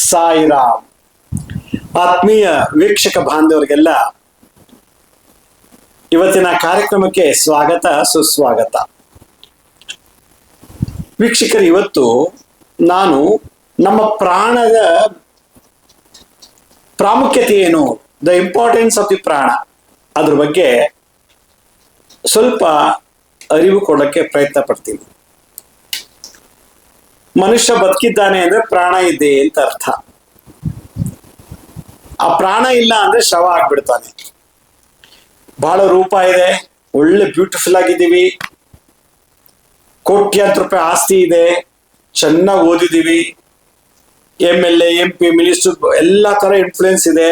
ಸಾಯಿರಾಮ್. ಆತ್ಮೀಯ ವೀಕ್ಷಕ ಬಾಂಧವರಿಗೆಲ್ಲ ಇವತ್ತಿನ ಕಾರ್ಯಕ್ರಮಕ್ಕೆ ಸ್ವಾಗತ ಸುಸ್ವಾಗತ. ವೀಕ್ಷಕರು, ಇವತ್ತು ನಾನು ನಮ್ಮ ಪ್ರಾಣದ ಪ್ರಾಮುಖ್ಯತೆ ಏನು, ದ ಇಂಪಾರ್ಟೆನ್ಸ್ ಆಫ್ ದಿ ಪ್ರಾಣ, ಅದ್ರ ಬಗ್ಗೆ ಸ್ವಲ್ಪ ಅರಿವು ಕೊಡೋಕ್ಕೆ ಪ್ರಯತ್ನ ಪಡ್ತೀನಿ. ಮನುಷ್ಯ ಬದುಕಿದ್ದಾನೆ ಅಂದ್ರೆ ಪ್ರಾಣ ಇದೆ ಅಂತ ಅರ್ಥ. ಆ ಪ್ರಾಣ ಇಲ್ಲ ಅಂದ್ರೆ ಶವ ಆಗ್ಬಿಡ್ತಾನೆ. ಬಹಳ ರೂಪ ಇದೆ, ಒಳ್ಳೆ ಬ್ಯೂಟಿಫುಲ್ ಆಗಿದ್ದೀವಿ, ಕೋಟ್ಯಾಂತರ ರೂಪಾಯಿ ಆಸ್ತಿ ಇದೆ, ಚೆನ್ನಾಗಿ ಓದಿದ್ದೀವಿ, MLA MP ಮಿನಿಸ್ಟರ್ ಎಲ್ಲ ತರ ಇನ್ಫ್ಲೂಯೆನ್ಸ್ ಇದೆ,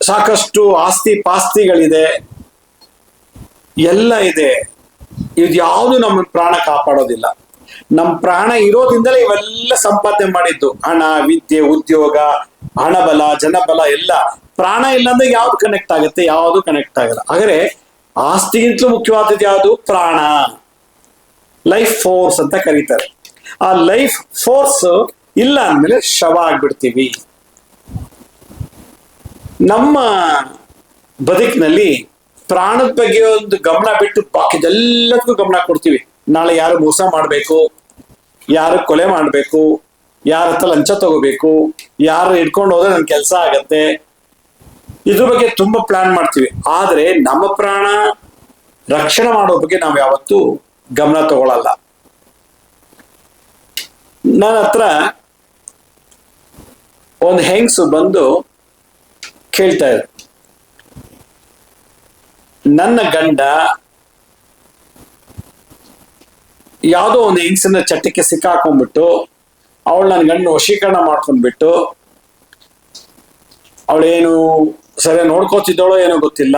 ಸಾಕಷ್ಟು ಆಸ್ತಿ ಪಾಸ್ತಿಗಳಿದೆ, ಎಲ್ಲ ಇದೆ. ಇದು ಯಾವುದು ನಮ್ಮ ಪ್ರಾಣ ಕಾಪಾಡೋದಿಲ್ಲ. ನಮ್ಮ ಪ್ರಾಣ ಇರೋದ್ರಿಂದಲೇ ಇವೆಲ್ಲ ಸಂಪಾದನೆ ಮಾಡಿದ್ದು. ಹಣ, ವಿದ್ಯೆ, ಉದ್ಯೋಗ, ಹಣಬಲ, ಜನಬಲ ಎಲ್ಲ. ಪ್ರಾಣ ಇಲ್ಲಾಂದ್ರೆ ಯಾವ್ದು ಕನೆಕ್ಟ್ ಆಗುತ್ತೆ? ಯಾವುದು ಕನೆಕ್ಟ್ ಆಗಲ್ಲ. ಹಾಗಾದ್ರೆ ಆಸ್ತಿಗಿಂತಲೂ ಮುಖ್ಯವಾದದ್ದು ಯಾವುದು? ಪ್ರಾಣ. ಲೈಫ್ ಫೋರ್ಸ್ ಅಂತ ಕರೀತಾರೆ. ಆ ಲೈಫ್ ಫೋರ್ಸ್ ಇಲ್ಲ ಅಂದ್ಮೇಲೆ ಶವ ಆಗ್ಬಿಡ್ತೀವಿ. ನಮ್ಮ ಬದುಕಿನಲ್ಲಿ ಪ್ರಾಣದ ಬಗ್ಗೆ ಒಂದು ಗಮನ ಬಿಟ್ಟು ಬಾಕಿದೆಲ್ಲದಕ್ಕೂ ಗಮನ ಕೊಡ್ತೀವಿ. ನಾಳೆ ಯಾರು ಮೋಸ ಮಾಡಬೇಕು, ಯಾರು ಕೊಲೆ ಮಾಡಬೇಕು, ಯಾರ ಹತ್ರ ಲಂಚ ತಗೋಬೇಕು, ಯಾರು ಹಿಡ್ಕೊಂಡು ಹೋದ್ರೆ ನನ್ನ ಕೆಲಸ ಆಗತ್ತೆ, ಇದ್ರ ಬಗ್ಗೆ ತುಂಬಾ ಪ್ಲಾನ್ ಮಾಡ್ತೀವಿ. ಆದ್ರೆ ನಮ್ಮ ಪ್ರಾಣ ರಕ್ಷಣೆ ಮಾಡೋ ಬಗ್ಗೆ ನಾವು ಯಾವತ್ತೂ ಗಮನ ತಗೊಳಲ್ಲ. ನನ್ನ ಹತ್ರ ಒಂದು ಹೆಂಗಸು ಬಂದು ಕೇಳ್ತಾ ಇದ್ರು, ನನ್ನ ಗಂಡ ಯಾವುದೋ ಒಂದು ಹೆಂಗಸನ್ನ ಚಟ್ಟಕ್ಕೆ ಸಿಕ್ಕಾಕೊಂಡ್ಬಿಟ್ಟು ಅವಳು ನನ್ನ ಗಂಡ ವಶೀಕರಣ ಮಾಡ್ಕೊಂಡ್ಬಿಟ್ಟು ಅವಳೇನು ಸರಿಯಾಗಿ ನೋಡ್ಕೋತಿದ್ದವಳೋ ಏನೋ ಗೊತ್ತಿಲ್ಲ.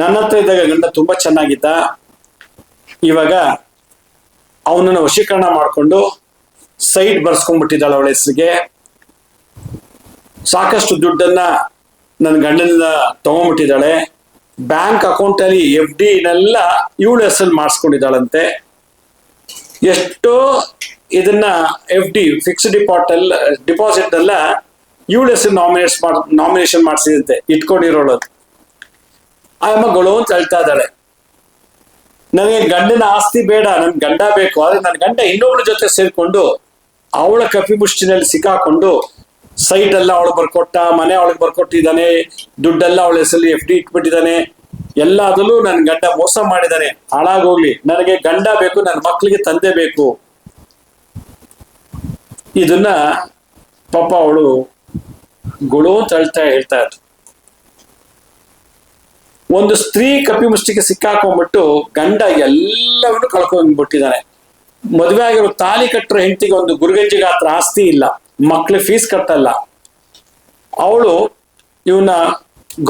ನನ್ನ ಹತ್ರ ಇದ್ದಾಗ ಗಂಡ ತುಂಬಾ ಚೆನ್ನಾಗಿದ್ದ, ಇವಾಗ ಅವನನ್ನ ವಶೀಕರಣ ಮಾಡ್ಕೊಂಡು ಸೈಟ್ ಬರ್ಸ್ಕೊಂಡ್ಬಿಟ್ಟಿದ್ದಾಳೆ ಅವಳ ಹೆಸರಿಗೆ. ಸಾಕಷ್ಟು ದುಡ್ಡನ್ನ ನನ್ನ ಗಂಡನಿಂದ ತಗೊಂಡ್ಬಿಟ್ಟಿದ್ದಾಳೆ. ಬ್ಯಾಂಕ್ ಅಕೌಂಟ್ ಅಲ್ಲಿ FD ನೆಲ್ಲ ಇವಳು ಹೆಸರು ಮಾಡಿಸ್ಕೊಂಡಿದ್ದಾಳಂತೆ. ಎಷ್ಟೋ ಇದನ್ನ FD ಫಿಕ್ಸ್ಡ್ ಡಿಪಾಸಿಟ್ ಎಲ್ಲ ಇವಳ ಹೆಸರು ನಾಮಿನೇಷನ್ ಮಾಡಿಸಿದಂತೆ ಇಟ್ಕೊಂಡಿರೋಳು. ಆ ಅಮ್ಮಗಳು ಅಂತ ಹೇಳ್ತಾ ಇದ್ದಾಳೆ, ನನಗೆ ಗಂಡನ ಆಸ್ತಿ ಬೇಡ, ನನ್ ಗಂಡ ಬೇಕು. ಆದ್ರೆ ನನ್ನ ಗಂಡ ಇನ್ನೊಬ್ಳ ಜೊತೆ ಸೇರ್ಕೊಂಡು ಅವಳ ಕಪಿಮುಷ್ಟಿನಲ್ಲಿ ಸಿಕ್ಕಾಕೊಂಡು ಸೈಟ್ ಎಲ್ಲ ಅವಳು ಬರ್ಕೊಟ್ಟ, ಮನೆ ಅವಳಿಗೆ ಬರ್ಕೊಟ್ಟಿದ್ದಾನೆ, ದುಡ್ಡೆಲ್ಲ ಅವಳ ಹೆಸರಲ್ಲಿ FD ಇಟ್ಬಿಟ್ಟಿದ್ದಾನೆ. ಎಲ್ಲದಲ್ಲೂ ನನ್ನ ಗಂಡ ಮೋಸ ಮಾಡಿದ್ದಾನೆ. ಹಾಳಾಗೋಗ್ಲಿ, ನನಗೆ ಗಂಡ ಬೇಕು, ನನ್ನ ಮಕ್ಕಳಿಗೆ ತಂದೆ ಬೇಕು. ಇದನ್ನ ಪಾಪ ಅವಳು ಗುಳು ಅಂತ ಹೇಳ್ತಾ ಇದ್ರು. ಒಂದು ಸ್ತ್ರೀ ಕಪಿಮುಷ್ಟಿಗೆ ಸಿಕ್ಕಾಕೊಂಡ್ಬಿಟ್ಟು ಗಂಡ ಎಲ್ಲವನ್ನು ಕಳ್ಕೊಂಡ್ಬಿಟ್ಟಿದ್ದಾನೆ. ಮದುವೆ ಆಗಿರೋ ತಾಲಿ ಕಟ್ಟರೋ ಹೆಂಡತಿಗೆ ಒಂದು ಗುರುಗಂಜಿ ಗಾತ್ರ ಆಸ್ತಿ ಇಲ್ಲ, ಮಕ್ಳಿಗೆ ಫೀಸ್ ಕಟ್ಟಲ್ಲ. ಅವಳು ಇವನ್ನ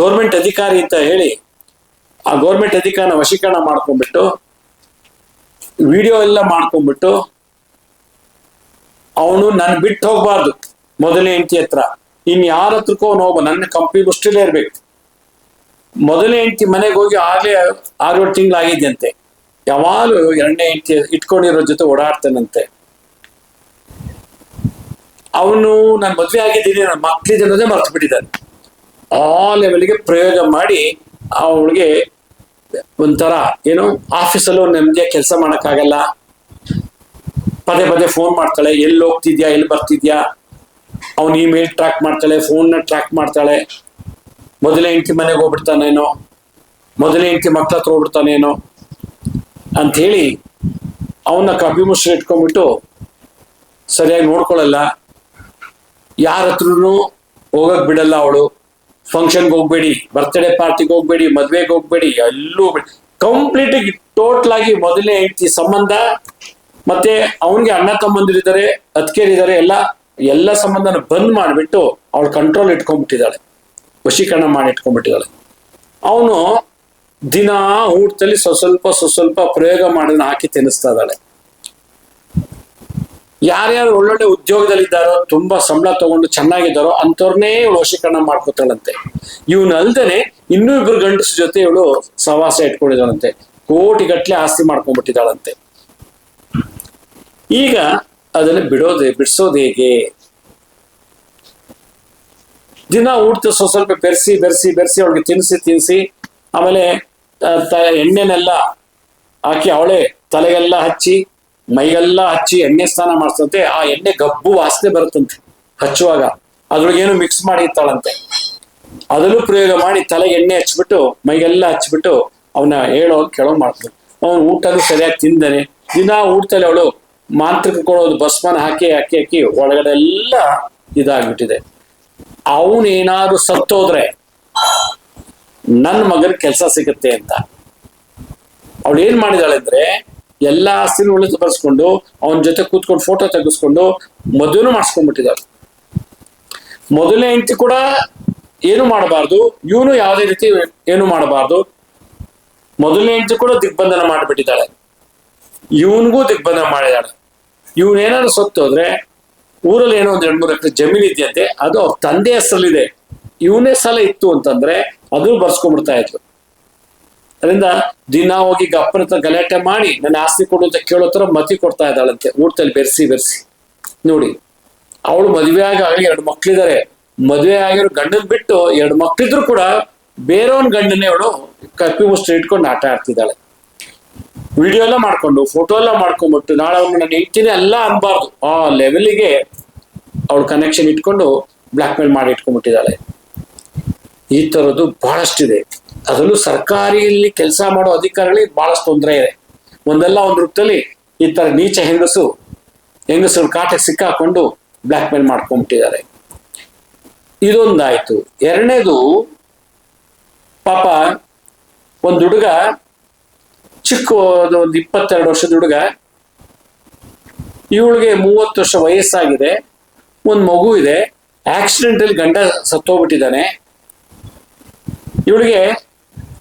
ಗೌರ್ಮೆಂಟ್ ಅಧಿಕಾರಿ ಅಂತ ಹೇಳಿ ಆ ಗೌರ್ಮೆಂಟ್ ಅಧಿಕಾರಿನ ವಶೀಕರಣ ಮಾಡ್ಕೊಂಡ್ಬಿಟ್ಟು ವಿಡಿಯೋ ಎಲ್ಲ ಮಾಡ್ಕೊಂಡ್ಬಿಟ್ಟು ಅವನು ನನ್ ಬಿಟ್ಟು ಹೋಗ್ಬಾರ್ದು, ಮೊದಲನೇ ಹೆಂಡತಿ ಹತ್ರ ಇನ್ ಯಾರ ಹತ್ರಕ್ಕೋ ಹೋಗ್ಬ, ನನ್ನ ಕಂಪ್ನಿ ಮುಷ್ಟಿಲೇ ಇರ್ಬೇಕು. ಮೊದಲನೇ ಹೆಂಡತಿ ಮನೆಗೆ ಹೋಗಿ ಆಗ್ಲೇ 6-7 ತಿಂಗಳಾಗಿದ್ದಂತೆ. ಯಾವಾಗಲೂ ಎರಡನೇ ಹೆಂಡತಿ ಇಟ್ಕೊಂಡಿರೋ ಜೊತೆ ಓಡಾಡ್ತಾನಂತೆ. ಅವನು ನಾನು ಮದ್ವೆ ಆಗಿದ್ದೀನಿ, ನನ್ನ ಮಕ್ಳಿದೆ ಅನ್ನೋದೇ ಮರ್ತು ಬಿಟ್ಟಿದ್ದಾನೆ. ಆ ಲೆವೆಲ್ಗೆ ಪ್ರಯೋಗ ಮಾಡಿ ಅವಳಿಗೆ ಒಂಥರ ಏನು, ಆಫೀಸಲ್ಲೂ ನೆಮ್ಮದಿಯ ಕೆಲಸ ಮಾಡಕ್ಕಾಗಲ್ಲ. ಪದೇ ಪದೇ ಫೋನ್ ಮಾಡ್ತಾಳೆ, ಎಲ್ಲಿ ಹೋಗ್ತಿದ್ಯಾ, ಎಲ್ಲಿ ಬರ್ತಿದ್ಯಾ. ಅವನ್ ಇಮೇಲ್ ಟ್ರ್ಯಾಕ್ ಮಾಡ್ತಾಳೆ, ಫೋನ್ನ ಟ್ರ್ಯಾಕ್ ಮಾಡ್ತಾಳೆ. ಮೊದಲೇ ಹೆಂಡತಿ ಮನೆಗೆ ಹೋಗ್ಬಿಡ್ತಾನೇನೋ, ಮೊದಲೇ ಹೆಂಡತಿ ಮಕ್ಳ ಹತ್ರ ಹೋಗ್ಬಿಡ್ತಾನೇನೋ ಅಂಥೇಳಿ ಅವನ್ನ ಕಪಿಮುಷ್ಟಿ ಇಟ್ಕೊಂಡ್ಬಿಟ್ಟು ಸರಿಯಾಗಿ ನೋಡ್ಕೊಳ್ಳಲ್ಲ. ಯಾರ ಹತ್ರನು ಹೋಗಕ್ ಬಿಡಲ್ಲ ಅವಳು. ಫಂಕ್ಷನ್ಗೆ ಹೋಗ್ಬೇಡಿ, ಬರ್ತ್ಡೇ ಪಾರ್ಟಿಗೆ ಹೋಗ್ಬೇಡಿ, ಮದ್ವೆಗೆ ಹೋಗ್ಬೇಡಿ, ಎಲ್ಲೂ ಕಂಪ್ಲೀಟ್ ಆಗಿ ಟೋಟಲ್ ಆಗಿ ಮೊದಲನೇ ಹೆಂಡತಿ ಸಂಬಂಧ ಮತ್ತೆ ಅವನಿಗೆ ಅಣ್ಣ ತಮ್ಮಂದಿರಿದ್ದಾರೆ, ಅತ್ತಿಗೆರಿದ್ದಾರೆ, ಎಲ್ಲ ಸಂಬಂಧನ ಬಂದ್ ಮಾಡಿಬಿಟ್ಟು ಅವಳು ಕಂಟ್ರೋಲ್ ಇಟ್ಕೊಂಡ್ಬಿಟ್ಟಿದ್ದಾಳೆ, ವಶೀಕರಣ ಮಾಡಿ ಇಟ್ಕೊಂಡ್ಬಿಟ್ಟಿದ್ದಾಳೆ. ಅವನು ದಿನ ಊಟದಲ್ಲಿ ಸ್ವಲ್ಪ ಪ್ರಯೋಗ ಮಾಡೋದನ್ನ ಹಾಕಿ ತಿನ್ನಿಸ್ತಾ ಇದ್ದಾಳೆ. ಯಾರ್ಯಾರು ಒಳ್ಳೊಳ್ಳೆ ಉದ್ಯೋಗದಲ್ಲಿದ್ದಾರೋ, ತುಂಬಾ ಸಂಬಳ ತಗೊಂಡು ಚೆನ್ನಾಗಿದ್ದಾರೋ ಅಂಥವ್ರನ್ನೇ ಇವಳು ವಶೀಕರಣ ಮಾಡ್ಕೊತಾಳಂತೆ. ಇವನು ಅಲ್ದೇನೆ ಇನ್ನೂ 2 ಗಂಡಸ ಜೊತೆ ಇವಳು ಸಹವಾಸ ಇಟ್ಕೊಂಡಿದ್ದಾಳಂತೆ. ಕೋಟಿಗಟ್ಲೆ ಆಸ್ತಿ ಮಾಡ್ಕೊಂಡ್ಬಿಟ್ಟಿದ್ದಾಳಂತೆ. ಈಗ ಅದನ್ನು ಬಿಡಿಸೋದು ಹೇಗೆ ದಿನ ಊಟ ಸ್ವಲ್ಪ ಬೆರೆಸಿ ಅವಳಿಗೆ ತಿನ್ನಿಸಿ ಆಮೇಲೆ ಎಣ್ಣೆನೆಲ್ಲ ಹಾಕಿ ಅವಳೇ ತಲೆಗೆಲ್ಲ ಹಚ್ಚಿ ಮೈಗೆಲ್ಲ ಹಚ್ಚಿ ಎಣ್ಣೆ ಸ್ನಾನ ಮಾಡಿಸ್ತಂತೆ. ಆ ಎಣ್ಣೆ ಗಬ್ಬು ವಾಸನೆ ಬರುತ್ತಂತೆ ಹಚ್ಚುವಾಗ, ಅದ್ರೊಳಗೇನು ಮಿಕ್ಸ್ ಮಾಡಿ ಇತ್ತಾಳಂತೆ. ಅದರಲ್ಲೂ ಪ್ರಯೋಗ ಮಾಡಿ ತಲೆಗೆ ಎಣ್ಣೆ ಹಚ್ಬಿಟ್ಟು ಮೈಗೆಲ್ಲ ಹಚ್ಬಿಟ್ಟು ಅವನ ಕೇಳೋ ಮಾಡ್ತಾನೆ. ಅವನು ಊಟನೂ ಸರಿಯಾಗಿ ತಿಂದಾನೆ. ದಿನ ಊಟದಲ್ಲಿ ಅವಳು ಮಾಂತ್ರಿಕ ಕೊಡೋದು ಭಸ್ಮನ ಹಾಕಿ ಒಳಗಡೆ ಎಲ್ಲ ಇದಾಗ್ಬಿಟ್ಟಿದೆ. ಅವನೇನಾದ್ರು ಸತ್ತೋದ್ರೆ ನನ್ನ ಮಗನ ಕೆಲಸ ಸಿಗುತ್ತೆ ಅಂತ ಅವಳು ಏನ್ ಮಾಡಿದಾಳೆ ಅಂದ್ರೆ ಎಲ್ಲಾ ಆಸ್ತಿನೂ ಉಳಿದು ಬರ್ಸ್ಕೊಂಡು ಅವನ ಜೊತೆ ಕೂತ್ಕೊಂಡು ಫೋಟೋ ತೆಗೆಸ್ಕೊಂಡು ಮದುವೆನೂ ಮಾಡಿಸ್ಕೊಂಡ್ಬಿಟ್ಟಿದ್ದಾಳೆ. ಮೊದಲನೇ ಹೆಂಡತಿ ಕೂಡ ಏನು ಮಾಡಬಾರ್ದು, ಇವನು ಯಾವುದೇ ರೀತಿ ಏನು ಮಾಡಬಾರ್ದು. ಮೊದಲನೇ ಹೆಂಡತಿ ಕೂಡ ದಿಗ್ಬಂಧನ ಮಾಡಿಬಿಟ್ಟಿದ್ದಾಳೆ, ಇವನಿಗೂ ದಿಗ್ಬಂಧನ ಮಾಡಿದಾಳೆ. ಇವನೇನಾದ್ರು ಸತ್ತೋದ್ರೆ ಊರಲ್ಲಿ ಏನೋ 2-3 ಎಕರೆ ಜಮೀನ್ ಇದೆಯಂತೆ, ಅದು ಅವ್ರ ತಂದೆ ಹೆಸರಲ್ಲಿದೆ. ಇವನೇ ಸಲ ಇತ್ತು ಅಂತಂದ್ರೆ ಅದು ಬರ್ಸ್ಕೊಂಡ್ಬಿಡ್ತಾ ಇದ್ಲು. ಅದರಿಂದ ದಿನ ಹೋಗಿ ಅಪ್ಪನ ಹತ್ರ ಗಲಾಟೆ ಮಾಡಿ ನನ್ನ ಆಸ್ತಿ ಕೊಡು ಅಂತ ಕೇಳೋ ತರ ಮತಿ ಕೊಡ್ತಾ ಇದ್ದಾಳಂತೆ ಊಟದಲ್ಲಿ ಬೆರೆಸಿ ನೋಡಿ. ಅವಳು ಮದುವೆ ಆಗಿ 2 ಮಕ್ಳಿದ್ದಾರೆ. ಮದುವೆ ಆಗಿರೋ ಗಂಡನ್ ಬಿಟ್ಟು 2 ಮಕ್ಳಿದ್ರು ಕೂಡ ಬೇರೆಯವನ್ ಗಂಡನ್ನೇ ಅವಳು ಕಪ್ಪಿ ಮುಷ್ಟಿ ಇಟ್ಕೊಂಡು ಆಟ ಆಡ್ತಿದ್ದಾಳೆ. ವಿಡಿಯೋ ಎಲ್ಲ ಮಾಡ್ಕೊಂಡು ಫೋಟೋ ಎಲ್ಲ ಮಾಡ್ಕೊಂಡ್ಬಿಟ್ಟು ನಾಳೆ ಅವ್ನು ನಾನು ಹೆಂಡ್ತೀನಿ ಎಲ್ಲ ಅನ್ಬಾರ್ದು ಆ ಲೆವೆಲಿಗೆ ಅವಳು ಕನೆಕ್ಷನ್ ಇಟ್ಕೊಂಡು ಬ್ಲಾಕ್ ಮೇಲ್ ಮಾಡಿ ಇಟ್ಕೊಂಡ್ಬಿಟ್ಟಿದ್ದಾಳೆ. ಈ ತರದ್ದು ಬಹಳಷ್ಟಿದೆ. ಅದರಲ್ಲೂ ಸರ್ಕಾರಿಯಲ್ಲಿ ಕೆಲಸ ಮಾಡೋ ಅಧಿಕಾರಿಗಳಿಗೆ ಬಹಳಷ್ಟು ತೊಂದರೆ ಇದೆ. ಒಂದಲ್ಲ ಒಂದು ರೂಪದಲ್ಲಿ ಈ ತರ ನೀಚ ಹೆಂಗಸರು ಕಾಟಕ್ಕೆ ಸಿಕ್ಕಾಕೊಂಡು ಬ್ಲಾಕ್ ಮೇಲ್ ಮಾಡ್ಕೊಂಡ್ಬಿಟ್ಟಿದ್ದಾರೆ. ಇದೊಂದಾಯ್ತು. ಎರಡನೇದು, ಪಾಪ ಒಂದು ಹುಡುಗ ಚಿಕ್ಕ ಒಂದು 22 ವರ್ಷದ ಹುಡುಗ, ಇವಳಿಗೆ 30 ವರ್ಷ ವಯಸ್ಸಾಗಿದೆ, ಒಂದು ಮಗು ಇದೆ. ಆಕ್ಸಿಡೆಂಟ್ ಅಲ್ಲಿ ಗಂಡ ಸತ್ತೋಗ್ಬಿಟ್ಟಿದ್ದಾನೆ. ಇವಳಿಗೆ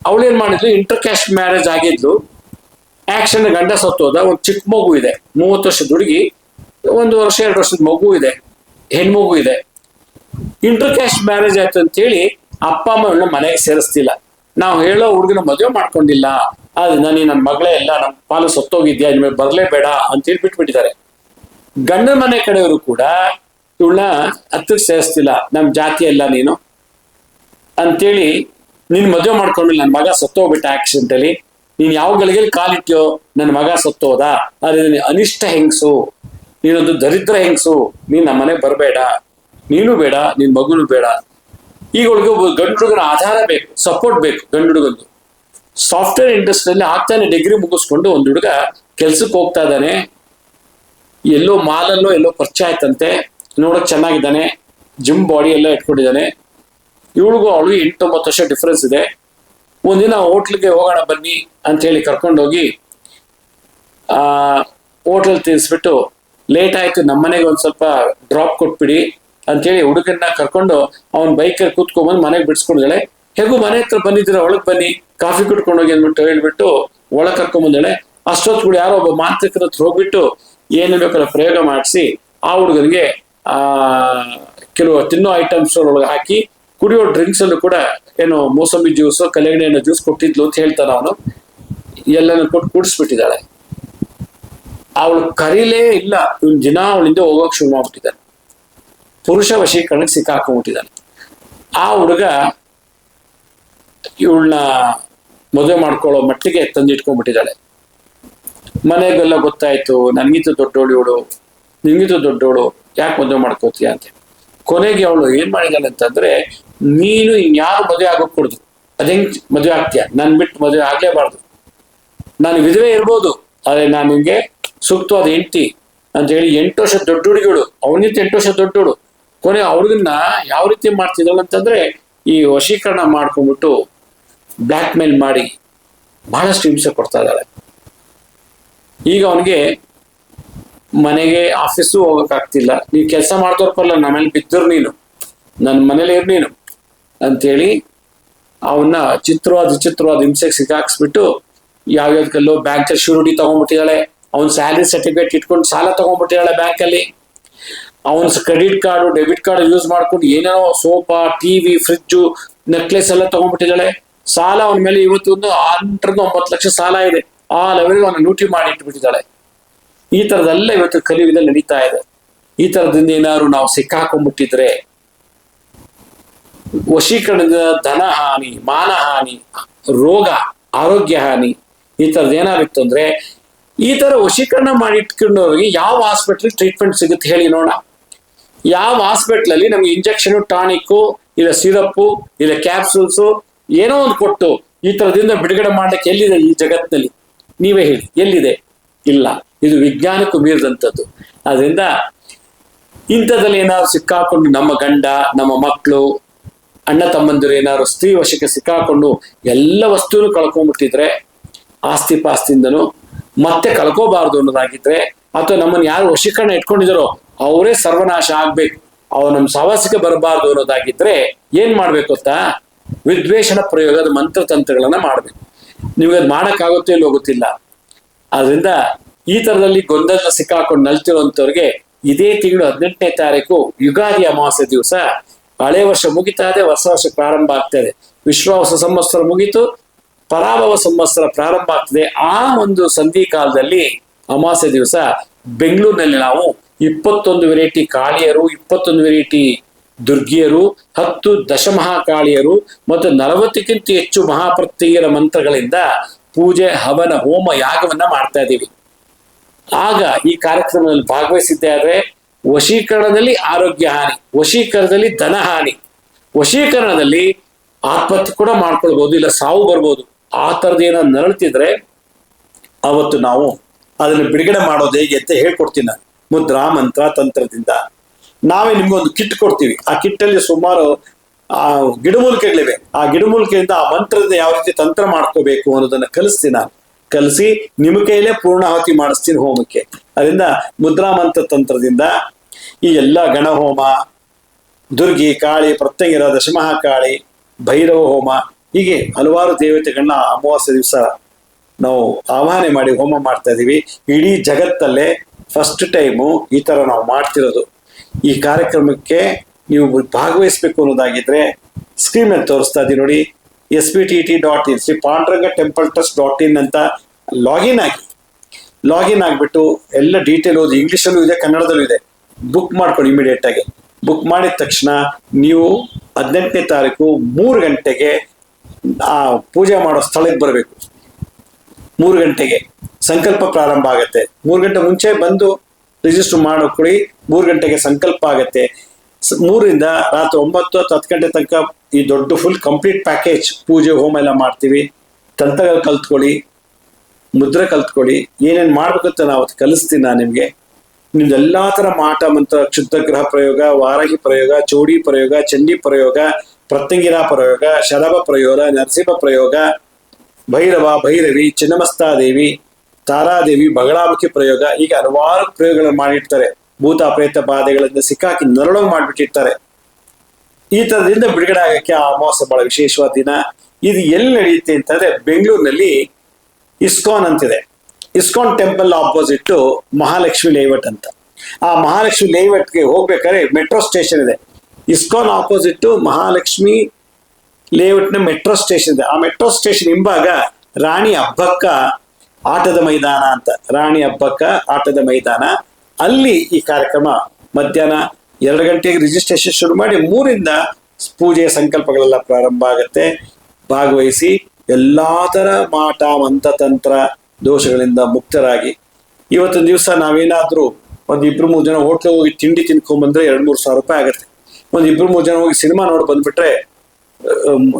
ಅವಳೇನ್ ಮಾಡಿದ್ಲು, ಇಂಟರ್ ಕ್ಯಾಸ್ಟ್ ಮ್ಯಾರೇಜ್ ಆಗಿದ್ಲು. ಆಕ್ಸಿಡೆಂಟ್ ಗಂಡ ಸತ್ತೋದ. ಒಂದು ಚಿಕ್ಕ ಮಗು ಇದೆ, 30 ವರ್ಷದ ಹುಡುಗಿ, 1 ವರ್ಷ 2 ವರ್ಷದ ಮಗು ಇದೆ, ಹೆಣ್ಮಗು ಇದೆ. ಇಂಟರ್ ಕ್ಯಾಸ್ಟ್ ಮ್ಯಾರೇಜ್ ಆಯ್ತು ಅಂತೇಳಿ ಅಪ್ಪ ಅಮ್ಮ ಇವಳನ್ನ ಮನೆಗೆ ಸೇರಿಸ್ತಿಲ್ಲ. ನಾವು ಹೇಳೋ ಹುಡುಗನ ಮದುವೆ ಮಾಡ್ಕೊಂಡಿಲ್ಲ, ಅದನ್ನ ನನ್ನ ಮಗಳೇ ಎಲ್ಲ ನಮ್ಮ ಪಾಲು ಸತ್ತೋಗಿದ್ಯಾ, ನಿಮಗೆ ಬರ್ಲೇಬೇಡ ಅಂತೇಳಿ ಬಿಟ್ಬಿಟ್ಟಿದ್ದಾರೆ. ಗಂಡನ ಮನೆ ಕಡೆಯವರು ಕೂಡ ಇವಳನ್ನ ಹತ್ತಿರ ಸೇರಿಸ್ತಿಲ್ಲ. ನಮ್ಮ ಜಾತಿ ಎಲ್ಲ ನೀನು ಅಂತೇಳಿ, ನೀನ್ ಮದುವೆ ಮಾಡ್ಕೊಂಡಿಲ್ಲ, ನನ್ನ ಮಗ ಸತ್ತೋಗ್ಬಿಟ್ಟ ಆಕ್ಸಿಡೆಂಟ್ ಅಲ್ಲಿ, ನೀನ್ ಯಾವ ಗಳಿಗೆಯಲ್ಲಿ ಕಾಲಿಟ್ಯೋ ನನ್ನ ಮಗ ಸತ್ತೋದ, ಅದೇ ಅನಿಷ್ಟ ಹೆಂಗಸು, ನೀನೊಂದು ದರಿದ್ರ ಹೆಂಗಸು, ನೀನ್ ನಮ್ಮ ಮನೆಗೆ ಬರಬೇಡ, ನೀನು ಬೇಡ, ನಿನ್ ಮಗುನು ಬೇಡ. ಈಗ ಒಳಗೆ ಒಬ್ಬ ಗಂಡು ಹುಡುಗನ ಆಧಾರ ಬೇಕು, ಸಪೋರ್ಟ್ ಬೇಕು. ಗಂಡು ಹುಡುಗಂದು ಸಾಫ್ಟ್ವೇರ್ ಇಂಡಸ್ಟ್ರಿಯಲ್ಲಿ ಆಗ್ತಾನೆ ಡಿಗ್ರಿ ಮುಗಿಸ್ಕೊಂಡು ಒಂದು ಹುಡುಗ ಕೆಲ್ಸಕ್ಕೆ ಹೋಗ್ತಾ ಇದ್ದಾನೆ. ಎಲ್ಲೋ ಮಾಲಲ್ಲೋ ಎಲ್ಲೋ ಪರಿಚಯ ಆಯ್ತಂತೆ, ನೋಡಕ್ ಚೆನ್ನಾಗಿದ್ದಾನೆ, ಜಿಮ್ ಬಾಡಿ ಎಲ್ಲ ಇಟ್ಕೊಂಡಿದ್ದಾನೆ. ಇವಳಿಗೂ ಅವಳು 8-9 ವರ್ಷ ಡಿಫ್ರೆನ್ಸ್ ಇದೆ. ಒಂದಿನ ಹೋಟ್ಲಿಗೆ ಹೋಗೋಣ ಬನ್ನಿ ಅಂತ ಹೇಳಿ ಕರ್ಕೊಂಡೋಗಿ ಹೋಟ್ಲಲ್ಲಿ ತಿನ್ನಿಸ್ಬಿಟ್ಟು, ಲೇಟ್ ಆಯ್ತು ನಮ್ಮನೆಗೆ ಒಂದ್ ಸ್ವಲ್ಪ ಡ್ರಾಪ್ ಕೊಟ್ಬಿಡಿ ಅಂತೇಳಿ ಹುಡುಗನ್ನ ಕರ್ಕೊಂಡು ಅವನ್ ಬೈಕಲ್ಲಿ ಕೂತ್ಕೊಂಡ್ಬಂದು ಮನೆಗೆ ಬಿಡಿಸ್ಕೊಂಡಿದ್ದಾಳೆ. ಹೇಗೂ ಮನೆ ಹತ್ರ ಬಂದಿದ್ರೆ ಒಳಗ್ ಬನ್ನಿ ಕಾಫಿ ಕುಟ್ಕೊಂಡೋಗಿ ಅಂದ್ಬಿಟ್ಟು ಹೇಳ್ಬಿಟ್ಟು ಒಳಗ್ ಕರ್ಕೊಂಡ್ಬಂದಾಳೆ. ಅಷ್ಟೊತ್ತು ಕೂಡ ಯಾರೋ ಒಬ್ಬ ಮಾಂತ್ರಿಕರ ಹತ್ರ ಹೋಗ್ಬಿಟ್ಟು ಏನು ಬೇಕಲ್ಲ ಪ್ರಯೋಗ ಮಾಡಿಸಿ ಆ ಹುಡುಗನಿಗೆ ಕೆಲವು ತಿನ್ನೋ ಐಟಮ್ಸ್ ಒಳಗೆ ಹಾಕಿ, ಕುಡಿಯೋ ಡ್ರಿಂಕ್ಸ್ ಅಲ್ಲೂ ಕೂಡ ಏನು ಮೋಸಂಬಿ ಜ್ಯೂಸ್, ಕಲ್ಲಂಗಡಿ ಹಣ್ಣು ಜ್ಯೂಸ್ ಕೊಟ್ಟಿದ್ಲು ಅಂತ ಹೇಳ್ತಾನೆ ಅವನು. ಎಲ್ಲನೂ ಕೊಟ್ಟು ಕುಡಿಸ್ಬಿಟ್ಟಿದ್ದಾಳೆ. ಅವಳು ಕರೀಲೇ ಇಲ್ಲ. ಇವನ್ ದಿನ ಅವಳಿಂದ ಹೋಗೋಕೆ ಶುರು ಮಾಡ್ಬಿಟ್ಟಿದ್ದಾನೆ. ಪುರುಷ ವಶೀಕರಣಕ್ಕೆ ಸಿಕ್ಕಾಕೊಂಡ್ಬಿಟ್ಟಿದ್ದಾನೆ. ಆ ಹುಡುಗ ಇವಳನ್ನ ಮದುವೆ ಮಾಡ್ಕೊಳ್ಳೋ ಮಟ್ಟಿಗೆ ತಂದಿಟ್ಕೊಂಡ್ಬಿಟ್ಟಿದ್ದಾಳೆ. ಮನೆಗೆಲ್ಲ ಗೊತ್ತಾಯ್ತು, ನನ್ಗಿಂತ ದೊಡ್ಡೋಳು ಇವಳು, ನಿಂಗಿಂತ ದೊಡ್ಡೋಳು, ಯಾಕೆ ಮದುವೆ ಮಾಡ್ಕೋತೀಯ ಅಂತ. ಕೊನೆಗೆ ಅವಳು ಏನ್ ಮಾಡಿದಾಳೆ ಅಂತಂದ್ರೆ, ನೀನು ಇನ್ಯಾರು ಮದುವೆ ಆಗೋಕ್ ಕೊಡುದು, ಅದೇಂಗ್ ಮದುವೆ ಆಗ್ತೀಯ, ನನ್ ಬಿಟ್ಟು ಮದುವೆ ಆಗ್ಲೇಬಾರ್ದು, ನಾನು ವಿಧವೆ ಇರ್ಬೋದು ಆದ್ರೆ ನಾನು ನಿಮ್ಗೆ ಸೂಕ್ತವಾದ ಹೆಂಡತಿ ಅಂತ ಹೇಳಿ 8 ವರ್ಷ ದೊಡ್ಡ ಹುಡುಗಿಗಳು, ಅವನಿಂತ 8 ವರ್ಷ ದೊಡ್ಡೋಳು. ಕೊನೆ ಅವ್ರಿಗನ್ನ ಯಾವ ರೀತಿ ಮಾಡ್ತಿದ್ದಳು ಅಂತಂದ್ರೆ, ಈ ವಶೀಕರಣ ಮಾಡ್ಕೊಂಡ್ಬಿಟ್ಟು ಬ್ಲ್ಯಾಕ್ ಮೇಲ್ ಮಾಡಿ ಬಹಳಷ್ಟು ಹಿಂಸೆ ಕೊಡ್ತಾ ಇದ್ದಾಳೆ. ಈಗ ಅವನಿಗೆ ಮನೆಗೆ ಆಫೀಸು ಹೋಗಕ್ಕಾಗ್ತಿಲ್ಲ. ನೀವು ಕೆಲಸ ಮಾಡ್ದೋರ್ಪಲ್ಲ, ನಮ್ಮಲ್ಲಿ ಬಿದ್ದರು ನೀನು, ನನ್ನ ಮನೇಲಿ ಇರ್ ನೀನು ಅಂತೇಳಿ ಅವನ್ನ ವಿಚಿತ್ರವಾದ ಹಿಂಸೆಗೆ ಸಿಕ್ಕಾಕ್ಸ್ಬಿಟ್ಟು ಯಾವ್ಯಾವ್ದಕ್ಕಲ್ಲೋ ಬ್ಯಾಂಕಲ್ಲಿ ಶ್ಯೂರಿಟಿ ತಗೊಂಡ್ಬಿಟ್ಟಿದ್ದಾಳೆ. ಅವ್ನ ಸ್ಯಾಲರಿ ಸರ್ಟಿಫಿಕೇಟ್ ಇಟ್ಕೊಂಡು ಸಾಲ ತಗೊಂಡ್ಬಿಟ್ಟಿದ್ದಾಳೆ ಬ್ಯಾಂಕಲ್ಲಿ. ಅವನ credit card debit card use ಮಾಡ್ಕೊಂಡು ಏನೇನೋ ಸೋಫಾ, ಟಿವಿ, ಫ್ರಿಜ್ಜು, ನೆಕ್ಲೆಸ್ ಎಲ್ಲ ತಗೊಂಡ್ಬಿಟ್ಟಿದ್ದಾಳೆ. ಸಾಲ ಅವನ ಮೇಲೆ ಇವತ್ತು 8-9 ಲಕ್ಷ ಸಾಲ ಇದೆ. ಆ ಲೆವೆಲ್ಗೆ ಅವನ ಲೂಟಿ ಮಾಡಿ ಇಟ್ಬಿಟ್ಟಿದ್ದಾಳೆ. ಈ ತರದೆಲ್ಲ ಇವತ್ತು ಕಲಿಯುಗದಲ್ಲಿ ನಡೀತಾ ಇದೆ. ಈ ತರದಿಂದ ಏನಾದ್ರು ನಾವು ಸಿಕ್ಕಾಕೊಂಡ್ಬಿಟ್ಟಿದ್ರೆ ವಶೀಕರಣದ ಧನ ಹಾನಿ, ಮಾನಹಾನಿ, ರೋಗ, ಆರೋಗ್ಯ ಹಾನಿ, ಈ ತರದ್ ಏನಾಗಿತ್ತು ಅಂದ್ರೆ ಈ ತರ ವಶೀಕರಣ ಮಾಡಿ ಇಟ್ಕೊಂಡವ್ರಿಗೆ ಯಾವ ಹಾಸ್ಪಿಟಲ್ ಟ್ರೀಟ್ಮೆಂಟ್ ಸಿಗುತ್ತೆ ಹೇಳಿ ನೋಡ. ಯಾವ ಹಾಸ್ಪಿಟಲ್ ಅಲ್ಲಿ ನಮ್ಗೆ ಇಂಜೆಕ್ಷನ್, ಟಾನಿಕ್, ಇಲ್ಲ ಸಿರಪ್, ಇಲ್ಲ ಕ್ಯಾಪ್ಸೂಲ್ಸ್ ಏನೋ ಒಂದು ಕೊಟ್ಟು ಈ ತರದಿಂದ ಬಿಡುಗಡೆ ಮಾಡ್ಲಿಕ್ಕೆ ಎಲ್ಲಿದೆ ಈ ಜಗತ್ತಿನಲ್ಲಿ? ನೀವೇ ಹೇಳಿ, ಎಲ್ಲಿದೆ? ಇಲ್ಲ. ಇದು ವಿಜ್ಞಾನಕ್ಕೂ ಮೀರಿದಂಥದ್ದು. ಅದರಿಂದ ಇಂಥದ್ದಲ್ಲಿ ಏನಾದ್ರು ಸಿಕ್ಕಾಕೊಂಡು ನಮ್ಮ ಗಂಡ, ನಮ್ಮ ಮಕ್ಕಳು, ಅಣ್ಣ ತಮ್ಮಂದಿರು ಏನಾದ್ರು ಸ್ತ್ರೀ ವಶಕ್ಕೆ ಸಿಕ್ಕಾಕೊಂಡು ಎಲ್ಲ ವಸ್ತುನು ಕಳ್ಕೊಂಡ್ಬಿಟ್ಟಿದ್ರೆ, ಆಸ್ತಿ ಪಾಸ್ತಿಯಿಂದನು ಮತ್ತೆ ಕಳ್ಕೋಬಾರ್ದು ಅನ್ನೋದಾಗಿದ್ರೆ, ಅಥವಾ ನಮ್ಮನ್ನು ಯಾರು ವಶೀಕರಣ ಇಟ್ಕೊಂಡಿದಾರೋ ಅವರೇ ಸರ್ವನಾಶ ಆಗ್ಬೇಕು, ಅವ್ರು ನಮ್ಮ ಸಹವಾಸಕ್ಕೆ ಬರಬಾರ್ದು ಅನ್ನೋದಾಗಿದ್ರೆ ಏನ್ ಮಾಡ್ಬೇಕು ಗೊತ್ತಾ? ವಿದ್ವೇಷಣ ಪ್ರಯೋಗದ ಮಂತ್ರತಂತ್ರಗಳನ್ನ ಮಾಡ್ಬೇಕು. ನಿಮ್ಗೆ ಅದು ಮಾಡಕ್ಕಾಗುತ್ತೋ ಇಲ್ಲೋ ಗೊತ್ತಿಲ್ಲ. ಆದ್ರಿಂದ ಈ ತರದಲ್ಲಿ ಗೊಂದಲ ಸಿಕ್ಕಾಕೊಂಡು ನಲ್ತಿರುವಂತವ್ರಿಗೆ ಇದೇ ತಿಂಗಳು 18ನೇ ತಾರೀಕು ಯುಗಾದಿ ಅಮಾವಾಸ್ಯೆ ದಿವಸ, ಹಳೆ ವರ್ಷ ಮುಗಿತಾ ಇದೆ, ಹೊಸ ವರ್ಷ ಪ್ರಾರಂಭ ಆಗ್ತಾ ಇದೆ. ವಿಶ್ವಾವಸ ಸಂವತ್ಸರ ಮುಗಿತು, ಪರಾಭವ ಸಂವತ್ಸರ ಪ್ರಾರಂಭ ಆಗ್ತದೆ. ಆ ಒಂದು ಸಂಧಿ ಕಾಲದಲ್ಲಿ ಅಮಾವಾಸ್ಯೆ ದಿವಸ ಬೆಂಗಳೂರಿನಲ್ಲಿ ನಾವು 21 ವೆರೈಟಿ ಕಾಳಿಯರು, 21 ವೆರೈಟಿ ದುರ್ಗಿಯರು, 10 ದಶಮಹಾಕಾಳಿಯರು ಮತ್ತು 40ಕ್ಕಿಂತ ಹೆಚ್ಚು ಮಹಾಪ್ರತ್ಯಯರ ಮಂತ್ರಗಳಿಂದ ಪೂಜೆ, ಹವನ, ಹೋಮ, ಯಾಗವನ್ನ ಮಾಡ್ತಾ ಇದ್ದೀವಿ. ಆಗ ಈ ಕಾರ್ಯಕ್ರಮದಲ್ಲಿ ಭಾಗವಹಿಸಿದ್ದೆ ಆದ್ರೆ ವಶೀಕರಣದಲ್ಲಿ ಆರೋಗ್ಯ ಹಾನಿ, ವಶೀಕರಣದಲ್ಲಿ ಧನ ಹಾನಿ, ವಶೀಕರಣದಲ್ಲಿ ಆತ್ಮಹತ್ಯೆ ಕೂಡ ಮಾಡ್ಕೊಳ್ಬಹುದು, ಇಲ್ಲ ಸಾವು ಬರ್ಬೋದು. ಆ ಥರದ್ದು ಏನಾದ್ರು ನರಳ್ತಿದ್ರೆ ಅವತ್ತು ನಾವು ಅದನ್ನು ಬಿಡುಗಡೆ ಮಾಡೋದು ಹೇಗೆ ಅಂತ ಹೇಳ್ಕೊಡ್ತೀನಿ ನಾನು. ಮುದ್ರಾ ಮಂತ್ರ ತಂತ್ರದಿಂದ ನಾವೇ ನಿಮ್ಗೊಂದು ಕಿಟ್ ಕೊಡ್ತೀವಿ. ಆ ಕಿಟ್ಟಲ್ಲಿ ಸುಮಾರು ಗಿಡಮೂಲಿಕೆಗಳಿವೆ. ಆ ಗಿಡಮೂಲಿಕೆಯಿಂದ ಆ ಮಂತ್ರದ ಯಾವ ರೀತಿ ತಂತ್ರ ಮಾಡ್ಕೋಬೇಕು ಅನ್ನೋದನ್ನ ಕಲಿಸ್ತೀನಿ ನಾನು. ಕಲಿಸಿ ನಿಮ್ಮ ಕೈಲೇ ಪೂರ್ಣಾಹುತಿ ಮಾಡಿಸ್ತೀನಿ ಹೋಮಕ್ಕೆ. ಅದರಿಂದ ಮುದ್ರಾ ಮಂತ್ರ ತಂತ್ರದಿಂದ ಈ ಎಲ್ಲ ಗಣಹೋಮ, ದುರ್ಗಿ, ಕಾಳಿ, ಪ್ರತ್ಯಂಗಿರ, ದಶಮಹಾಕಾಳಿ, ಭೈರವ ಹೋಮ, ಹೀಗೆ ಹಲವಾರು ದೇವತೆಗಳನ್ನ ಅಮಾವಾಸ್ಯೆ ದಿವಸ ನಾವು ಆವಾಹನೆ ಮಾಡಿ ಹೋಮ ಮಾಡ್ತಾ ಇದೀವಿ. ಇಡೀ ಜಗತ್ತಲ್ಲೇ ಫಸ್ಟ್ ಟೈಮು ಈ ತರ ನಾವು ಮಾಡ್ತಿರೋದು. ಈ ಕಾರ್ಯಕ್ರಮಕ್ಕೆ ನೀವು ಭಾಗವಹಿಸ್ಬೇಕು ಅನ್ನೋದಾಗಿದ್ರೆ ಸ್ಕ್ರೀನ್ ಅಲ್ಲಿ ತೋರಿಸ್ತಾ ಇದೀವಿ ನೋಡಿ, spt.in ಶ್ರೀ ಪಾಂಡುರಂಗ ಟೆಂಪಲ್ ಟ್ರಸ್ಟ್.in ಅಂತ ಲಾಗಿನ್ ಆಗಿ, ಲಾಗಿನ್ ಆಗಿಬಿಟ್ಟು ಎಲ್ಲ ಡೀಟೇಲ್ ಓದಿ, ಇಂಗ್ಲೀಷಲ್ಲೂ ಇದೆ, ಕನ್ನಡದಲ್ಲೂ ಇದೆ. ಬುಕ್ ಮಾಡ್ಕೊಳ್ಳಿ ಇಮಿಡಿಯೇಟ್ ಆಗಿ. ಬುಕ್ ಮಾಡಿದ ತಕ್ಷಣ ನೀವು 18ನೇ ತಾರೀಕು 3 ಗಂಟೆಗೆ ಆ ಪೂಜೆ ಮಾಡೋ ಸ್ಥಳಕ್ಕೆ ಬರಬೇಕು. 3 ಗಂಟೆಗೆ ಸಂಕಲ್ಪ ಪ್ರಾರಂಭ ಆಗತ್ತೆ. 3 ಗಂಟೆ ಮುಂಚೆ ಬಂದು ರಿಜಿಸ್ಟರ್ ಮಾಡ್ಕೊಳ್ಳಿ. 3 ಗಂಟೆಗೆ ಸಂಕಲ್ಪ ಆಗತ್ತೆ. 3ರಿಂದ ರಾತ್ರಿ 9 ಅಥವಾ 10 ಗಂಟೆ ತನಕ ಈ ದೊಡ್ಡ ಫುಲ್ ಕಂಪ್ಲೀಟ್ ಪ್ಯಾಕೇಜ್ ಪೂಜೆ, ಹೋಮ ಎಲ್ಲ ಮಾಡ್ತೀವಿ. ತಂತ್ರಗಳು ಕಲ್ತ್ಕೊಳ್ಳಿ, ಮುದ್ರೆ ಕಲ್ತ್ಕೊಳ್ಳಿ, ಏನೇನು ಮಾಡ್ಬೇಕಂತ ನಾವು ಕಲಿಸ್ತೀನಿ ನಾನು ನಿಮಗೆ. ನಿಮ್ದು ಎಲ್ಲಾ ತರ ಮಾಟ ಮಂತ್ರ, ಕ್ಷುದ್ಧ ಗ್ರಹ ಪ್ರಯೋಗ, ವಾರಾಹಿ ಪ್ರಯೋಗ, ಚೌಡಿ ಪ್ರಯೋಗ, ಚಂಡಿ ಪ್ರಯೋಗ, ಪ್ರತ್ಯಂಗಿರ ಪ್ರಯೋಗ, ಶರಭ ಪ್ರಯೋಗ, ನರಸಿಂಹ ಪ್ರಯೋಗ, ಭೈರವ, ಭೈರವಿ, ಚಿನ್ನಮಸ್ತಾದೇವಿ, ತಾರಾದೇವಿ, ಬಗಳಾಮುಖಿ ಪ್ರಯೋಗ, ಹೀಗೆ ಹಲವಾರು ಪ್ರಯೋಗಗಳನ್ನು ಮಾಡಿರ್ತಾರೆ. ಭೂತ ಪ್ರೇತ ಬಾಧೆಗಳಿಂದ ಸಿಕ್ಕಾಕಿ ನರಳೋ ಮಾಡ್ಬಿಟ್ಟಿರ್ತಾರೆ. ಈ ತರದಿಂದ ಬಿಡುಗಡೆ ಆಗಕ್ಕೆ ಆ ಅಮಾವಾಸ್ಯೆ ಬಹಳ ವಿಶೇಷವಾದ ದಿನ. ಇದು ಎಲ್ಲಿ ನಡೆಯುತ್ತೆ ಅಂತಂದ್ರೆ ಬೆಂಗಳೂರಿನಲ್ಲಿ ಇಸ್ಕಾನ್ ಅಂತಿದೆ. ISKCON temple opposite Mahalakshmi layout ಅಂತ. ಆ ಮಹಾಲಕ್ಷ್ಮಿ ಲೇಔಟ್ಗೆ ಹೋಗ್ಬೇಕಾದ್ರೆ ಮೆಟ್ರೋ ಸ್ಟೇಷನ್ ಇದೆ. ಇಸ್ಕಾನ್ ಆಪೋಸಿಟ್ ಮಹಾಲಕ್ಷ್ಮಿ ಲೇಔಟ್ನ ಮೆಟ್ರೋ ಸ್ಟೇಷನ್ ಇದೆ. ಆ ಮೆಟ್ರೋ ಸ್ಟೇಷನ್ ಹಿಂಭಾಗ ರಾಣಿ ಅಬ್ಬಕ್ಕ ಆಟದ ಮೈದಾನ ಅಂತ, ರಾಣಿ ಅಬ್ಬಕ್ಕ ಆಟದ ಮೈದಾನ. ಅಲ್ಲಿ ಈ ಕಾರ್ಯಕ್ರಮ ಮಧ್ಯಾಹ್ನ 2 ಗಂಟೆಗೆ ರಿಜಿಸ್ಟ್ರೇಷನ್ ಶುರು ಮಾಡಿ 3ರಿಂದ ಪೂಜೆ ಸಂಕಲ್ಪಗಳೆಲ್ಲ ಪ್ರಾರಂಭ ಆಗುತ್ತೆ. ಭಾಗವಹಿಸಿ ಎಲ್ಲಾ ತರ ಮಾಟ ಮಂತ್ರತಂತ್ರ ದೋಷಗಳಿಂದ ಮುಕ್ತರಾಗಿ. ಇವತ್ತಿನ ದಿವಸ ನಾವೇನಾದ್ರೂ 1-2-3 ಜನ ಹೋಟ್ಲಿಗೆ ಹೋಗಿ ತಿಂಡಿ ತಿನ್ಕೊಂಡ್ಬಂದ್ರೆ 2-3 ಸಾವಿರ ರೂಪಾಯಿ ಆಗುತ್ತೆ. 1-2-3 ಜನ ಹೋಗಿ ಸಿನಿಮಾ ನೋಡಿ ಬಂದ್ಬಿಟ್ರೆ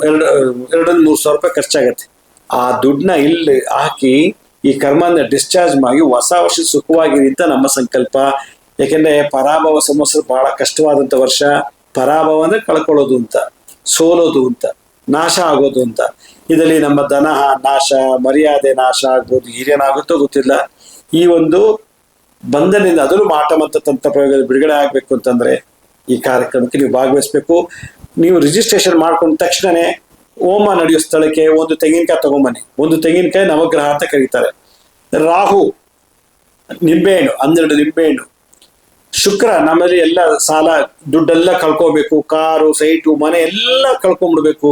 2-3 ಸಾವಿರ ರೂಪಾಯಿ ಖರ್ಚಾಗತ್ತೆ. ಆ ದುಡ್ಡನ್ನ ಇಲ್ಲಿ ಹಾಕಿ ಈ ಕರ್ಮನ ಡಿಸ್ಚಾರ್ಜ್ ಮಾಡಿ ಹೊಸ ವರ್ಷ ಸುಖವಾಗಿರಿ ಅಂತ ನಮ್ಮ ಸಂಕಲ್ಪ. ಯಾಕೆಂದ್ರೆ ಪರಾಭವ ಸಂವತ್ಸರ ಬಹಳ ಕಷ್ಟವಾದಂತ ವರ್ಷ. ಪರಾಭವ ಅಂದ್ರೆ ಕಳ್ಕೊಳ್ಳೋದು ಅಂತ, ಸೋಲೋದು ಅಂತ, ನಾಶ ಆಗೋದು ಅಂತ. ಇದರಲ್ಲಿ ನಮ್ಮ ಧನ ನಾಶ, ಮರ್ಯಾದೆ ನಾಶ ಆಗ್ಬೋದು, ಹಿರಿಯನಾಗುತ್ತೋ ಗೊತ್ತಿಲ್ಲ. ಈ ಒಂದು ಬಂಧನದಿಂದ ಅದನ್ನು ಮಾಟ ಮತ್ತು ತಂತ್ರ ಪ್ರಯೋಗದ ಬಿಡುಗಡೆ ಆಗ್ಬೇಕು ಅಂತಂದ್ರೆ ಈ ಕಾರ್ಯಕ್ರಮಕ್ಕೆ ನೀವು ಭಾಗವಹಿಸ್ಬೇಕು. ನೀವು ರಿಜಿಸ್ಟ್ರೇಷನ್ ಮಾಡ್ಕೊಂಡ ತಕ್ಷಣನೇ ಹೋಮ ನಡೆಯೋ ಸ್ಥಳಕ್ಕೆ ಒಂದು ತೆಂಗಿನಕಾಯಿ ತಗೊಂಬನ್ನಿ. ಒಂದು ತೆಂಗಿನಕಾಯಿ ನವಗ್ರಹ ಅಂತ ಕರೀತಾರೆ. ರಾಹು ನಿಂಬೆಹಣ್ಣು, 12 ನಿಂಬೆಹಣ್ಣು. ಶುಕ್ರ ನಮ್ಮಲ್ಲಿ ಎಲ್ಲ ಸಾಲ ದುಡ್ಡೆಲ್ಲ ಕಳ್ಕೋಬೇಕು, ಕಾರು, ಸೈಟು, ಮನೆ ಎಲ್ಲ ಕಳ್ಕೊಂಡ್ಬಿಡ್ಬೇಕು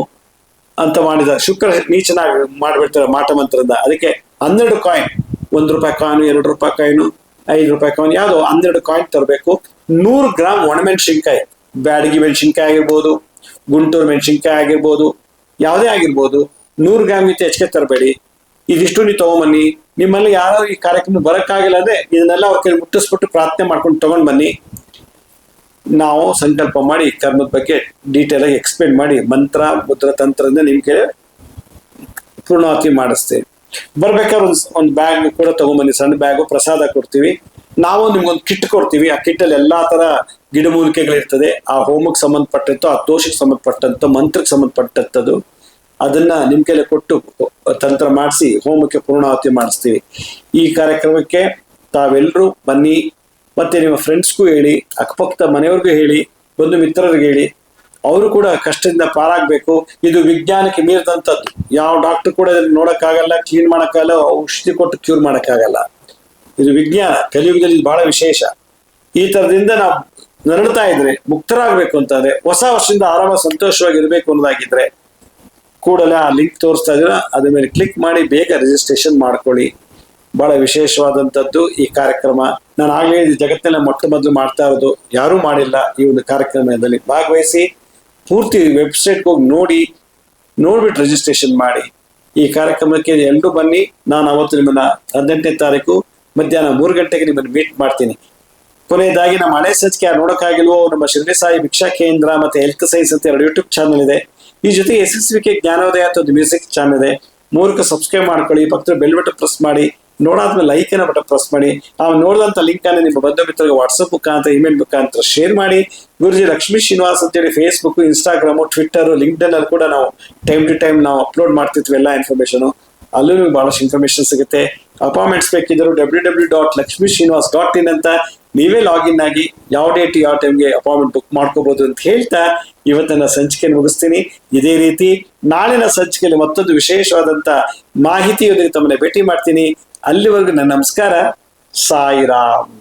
ಅಂತ ಮಾಡಿದ್ದಾರೆ. ಶುಕ್ರ ನೀಚನಾಗಿ ಮಾಡ್ಬಿಡ್ತಾರೆ ಮಾಟ ಮಂತ್ರದಿಂದ. ಅದಕ್ಕೆ 12 ಕಾಯಿನ್, 1 ರೂಪಾಯಿ ಕಾಯಿನು, 2 ರೂಪಾಯಿ ಕಾಯಿನು, 5 ರೂಪಾಯಿ ಕಾಯಿನ್, ಯಾವ್ದೋ 12 ಕಾಯಿನ್ ತರಬೇಕು. 100 ಗ್ರಾಮ್ ಒಣಮೆಣಸಿನ್ಕಾಯಿ, ಬ್ಯಾಡಗಿ ಮೆಣಸಿನ್ಕಾಯಿ ಆಗಿರ್ಬೋದು, ಗುಂಟೂರು ಮೆಣಸಿನ್ಕಾಯಿ ಆಗಿರ್ಬೋದು, ಯಾವುದೇ ಆಗಿರ್ಬೋದು, 100 ಗ್ರಾಮ್ಗಿಂತ ಹೆಚ್ಚಿಗೆ ತರಬೇಡಿ. ಇದಿಷ್ಟು ನೀವು ತಗೊಂಬನ್ನಿ. ನಿಮ್ಮಲ್ಲಿ ಯಾರು ಈ ಕಾರ್ಯಕ್ರಮ ಬರಕ್ಕಾಗಿಲ್ಲ ಅಂದ್ರೆ ಇದನ್ನೆಲ್ಲ ಅವ್ರ ಕೈ ಮುಟ್ಟಿಸ್ಬಿಟ್ಟು ಪ್ರಾರ್ಥನೆ ಮಾಡ್ಕೊಂಡು ತಗೊಂಡ್ ಬನ್ನಿ. ನಾವು ಸಂಕಲ್ಪ ಮಾಡಿ ಕರ್ಮದ ಬಗ್ಗೆ ಡೀಟೇಲ್ ಆಗಿ ಎಕ್ಸ್ಪ್ಲೇನ್ ಮಾಡಿ ಮಂತ್ರ ಮುದ್ರ ತಂತ್ರದಿಂದ ನಿಮ್ಗೆ ಪೂರ್ಣಾವತಿ ಮಾಡಿಸ್ತೇವೆ. ಬರ್ಬೇಕಾದ್ರೆ ಒಂದು ಬ್ಯಾಗ್ ಕೂಡ ತಗೊಂಬನ್ನಿ, ಸಣ್ಣ ಬ್ಯಾಗು, ಪ್ರಸಾದ ಕೊಡ್ತೀವಿ. ನಾವು ನಿಮ್ಗೊಂದು ಕಿಟ್ ಕೊಡ್ತೀವಿ. ಆ ಕಿಟ್ ಅಲ್ಲಿ ಎಲ್ಲಾ ತರ ಗಿಡಮೂಲಿಕೆಗಳಿರ್ತದೆ. ಆ ಹೋಮಕ್ಕೆ ಸಂಬಂಧಪಟ್ಟಂತೋ, ಆ ದೋಷಕ್ಕೆ ಸಂಬಂಧಪಟ್ಟಂತೋ, ಮಂತ್ರಕ್ಕೆ ಸಂಬಂಧಪಟ್ಟಂಥದ್ದು ಅದನ್ನ ನಿಮ್ ಕೈಲಿ ಕೊಟ್ಟು ತಂತ್ರ ಮಾಡಿಸಿ ಹೋಮಕ್ಕೆ ಪೂರ್ಣಾವತಿ ಮಾಡಿಸ್ತೀವಿ. ಈ ಕಾರ್ಯಕ್ರಮಕ್ಕೆ ತಾವೆಲ್ಲರೂ ಬನ್ನಿ. ಮತ್ತೆ ನಿಮ್ಮ ಫ್ರೆಂಡ್ಸ್ಗೂ ಹೇಳಿ, ಅಕ್ಕಪಕ್ಕದ ಮನೆಯವ್ರಿಗೂ ಹೇಳಿ, ಬಂಧು ಮಿತ್ರರಿಗೆ ಹೇಳಿ. ಅವರು ಕೂಡ ಕಷ್ಟದಿಂದ ಪಾರಾಗಬೇಕು. ಇದು ವಿಜ್ಞಾನಕ್ಕೆ ಮೀರಿದಂಥದ್ದು. ಯಾವ ಡಾಕ್ಟರ್ ಕೂಡ ಇದನ್ನ ನೋಡಕ್ಕಾಗಲ್ಲ, ಕ್ಲೀನ್ ಮಾಡಕ್ಕಾಗಲ್ಲ, ಔಷಧಿ ಕೊಟ್ಟು ಕ್ಯೂರ್ ಮಾಡಕ್ಕಾಗಲ್ಲ. ಇದು ವಿಜ್ಞಾನ. ಕಲಿಯುಗದಲ್ಲಿ ಬಹಳ ವಿಶೇಷ. ಈ ತರದಿಂದ ನಾವು ನರಳ್ತಾ ಇದ್ರೆ, ಮುಕ್ತರಾಗಬೇಕು ಅಂತಂದ್ರೆ, ಹೊಸ ವರ್ಷದಿಂದ ಆರಾಮ ಸಂತೋಷವಾಗಿ ಇರಬೇಕು ಅನ್ನೋದಾಗಿದ್ರೆ ಕೂಡಲೇ ಆ ಲಿಂಕ್ ತೋರಿಸ್ತಾ ಇದ್ರೆ ಅದ್ರ ಮೇಲೆ ಕ್ಲಿಕ್ ಮಾಡಿ ಬೇಗ ರಿಜಿಸ್ಟ್ರೇಷನ್ ಮಾಡ್ಕೊಳ್ಳಿ. ಬಹಳ ವಿಶೇಷವಾದಂಥದ್ದು ಈ ಕಾರ್ಯಕ್ರಮ. ನಾನು ಆಗ್ಲೇ ಜಗತ್ತಿನ ಮೊಟ್ಟ ಮೊದಲು ಮಾಡ್ತಾ ಇರೋದು, ಯಾರೂ ಮಾಡಿಲ್ಲ. ಈ ಒಂದು ಕಾರ್ಯಕ್ರಮದಲ್ಲಿ ಭಾಗವಹಿಸಿ ಪೂರ್ತಿ ವೆಬ್ಸೈಟ್ಗೆ ಹೋಗಿ ನೋಡ್ಬಿಟ್ಟು ರಿಜಿಸ್ಟ್ರೇಷನ್ ಮಾಡಿ. ಈ ಕಾರ್ಯಕ್ರಮಕ್ಕೆ ಎಲ್ಲರೂ ಬನ್ನಿ. ನಾನು ಅವತ್ತು ನಿಮ್ಮನ್ನ 18ನೇ ತಾರೀಕು ಮಧ್ಯಾಹ್ನ 3 ಗಂಟೆಗೆ ನಿಮ್ಮನ್ನು ಮೀಟ್ ಮಾಡ್ತೀನಿ. ಕೊನೆಯದಾಗಿ ನಮ್ಮ ಹಳೆ ಸಂಚಿಕೆ ಯಾರು ನೋಡಕ್ಕಾಗಿಲ್ವೋ, ನಮ್ಮ ಶಿರಡಿ ಸಾಯಿ ಭಿಕ್ಷಾ ಕೇಂದ್ರ ಮತ್ತೆ ಹೆಲ್ತ್ ಸೈನ್ಸ್ ಅಂತ 2 ಯೂಟ್ಯೂಬ್ ಚಾನಲ್ ಇದೆ. ಈ ಜೊತೆಗೆ SSVK ಜ್ಞಾನೋದಯ ಅಂತ ಒಂದು ಮ್ಯೂಸಿಕ್ ಚಾನಲ್ ಇದೆ. 3ಕ್ಕೆ ಸಬ್ಸ್ಕ್ರೈಬ್ ಮಾಡ್ಕೊಳ್ಳಿ. ಪಕ್ಕದ ಬೆಲ್ ಬಟನ್ ಪ್ರೆಸ್ ಮಾಡಿ. ನೋಡಾದ್ಮೇಲೆ ಲೈಕ್ ಅನ್ನ ಬಟನ್ ಪ್ರೆಸ್ ಮಾಡಿ. ಆ ನೋಡಿದಂತ ಲಿಂಕ್ ಅನ್ನು ನಿಮ್ಮ ಬಂಧು ಮಿತ್ರರಿಗೆ ವಾಟ್ಸಪ್ ಮುಖಾಂತರ, ಇಮೇಲ್ ಮುಖಾಂತರ ಶೇರ್ ಮಾಡಿ. ಗುರುಜಿ ಲಕ್ಷ್ಮೀ ಶ್ರೀನಿವಾಸ್ ಅಂತೇಳಿ ಫೇಸ್ಬುಕ್, ಇನ್ಸ್ಟಾಗ್ರಾಮು, ಟ್ವಿಟ್ಟರ್, ಲಿಂಕ್ಡ್ಇನ್ ಅಲ್ಲಿ ಕೂಡ ನಾವು ಟೈಮ್ ಟು ಟೈಮ್ ನಾವು ಅಪ್ಲೋಡ್ ಮಾಡ್ತಿದ್ವಿ ಎಲ್ಲ ಇನ್ಫಾರ್ಮೇಶನ್. ಅಲ್ಲೂ ನಿಮ್ಗೆ ಬಹಳಷ್ಟು ಇನ್ಫಾರ್ಮೇಶನ್ ಸಿಗುತ್ತೆ. ಅಪಾಯಿಂಟ್ಮೆಂಟ್ಸ್ ಬೇಕಿದ್ರು www.lakshmisrinivas.in ಅಂತ ನೀವೇ ಲಾಗಿನ್ ಆಗಿ ಯಾವ ಡೇಟ್ ಯಾವ ಟೈಮ್ಗೆ ಅಪಾಯಿಂಟ್ಮೆಂಟ್ ಬುಕ್ ಮಾಡ್ಕೋಬಹುದು ಅಂತ ಹೇಳ್ತಾ ಇವತ್ತಿನ ಸಂಚಿಕೆ ಮುಗಿಸ್ತೀನಿ. ಇದೇ ರೀತಿ ನಾಳಿನ ಸಂಚಿಕೆಯಲ್ಲಿ ಮತ್ತೊಂದು ವಿಶೇಷವಾದಂತ ಮಾಹಿತಿಯೊಂದಿಗೆ ತಮ್ಮನ್ನ ಭೇಟಿ ಮಾಡ್ತೀನಿ. ಅಲ್ಲಿವರೆಗೂ ನನ್ನ ನಮಸ್ಕಾರ. ಸಾಯಿರಾಮ್.